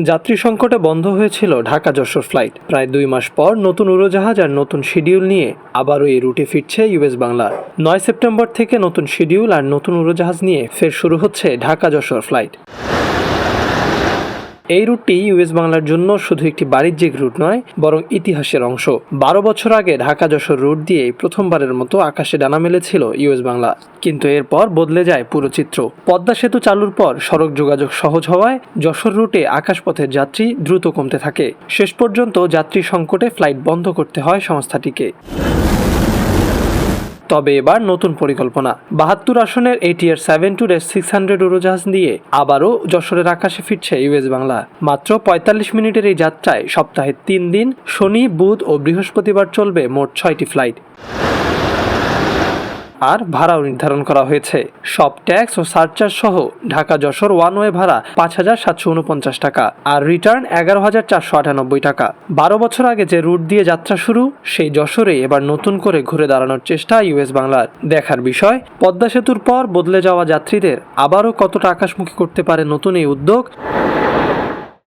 যাত্রী সংকটে বন্ধ হয়েছিল ঢাকা যশোর ফ্লাইট। প্রায় 2 মাস পর নতুন উড়োজাহাজ আর নতুন শিডিউল নিয়ে আবারও এই রুটে ফিরছে ইউএস বাংলা। 9 সেপ্টেম্বর থেকে নতুন শিডিউল আর নতুন উড়োজাহাজ নিয়ে ফের শুরু হচ্ছে ঢাকা যশোর ফ্লাইট। এই রুটটি ইউএস বাংলার জন্য শুধু একটি বাণিজ্যিক রুট নয়, বরং ইতিহাসের অংশ। 12 বছর আগে ঢাকা যশোর রুট দিয়ে প্রথমবারের মতো আকাশে ডানা মেলেছিল ইউএস বাংলা। কিন্তু এরপর বদলে যায় পুরো চিত্র। পদ্মা সেতু চালুর পর সড়ক যোগাযোগ সহজ হওয়ায় যশোর রুটে আকাশপথের যাত্রী দ্রুত কমতে থাকে। শেষ পর্যন্ত যাত্রী সংকটে ফ্লাইট বন্ধ করতে হয় সংস্থাটিকে। তবে এবার নতুন পরিকল্পনা। 72 আসনের ATR 72-600 উড়োজাহাজ দিয়ে আবারও যশোরের আকাশে ফিরছে ইউএস বাংলা। মাত্র 45 মিনিটের এই যাত্রায় সপ্তাহে 3 দিন শনি, বুধ ও বৃহস্পতিবার চলবে মোট 6টি ফ্লাইট। আর ভাড়াও নির্ধারণ করা হয়েছে। সব ট্যাক্স ও সারচার্জ সহ ঢাকা যশোর ওয়ান ওয়ে ভাড়া 5,749 টাকা আর রিটার্ন 11,498 টাকা। 12 বছর আগে যে রুট দিয়ে যাত্রা শুরু, সেই যশোরে এবার নতুন করে ঘুরে দাঁড়ানোর চেষ্টা ইউএস বাংলার। দেখার বিষয়, পদ্মা সেতুর পর বদলে যাওয়া যাত্রীদের আবারও কতটা আকাশমুখী করতে পারে নতুন এই উদ্যোগ।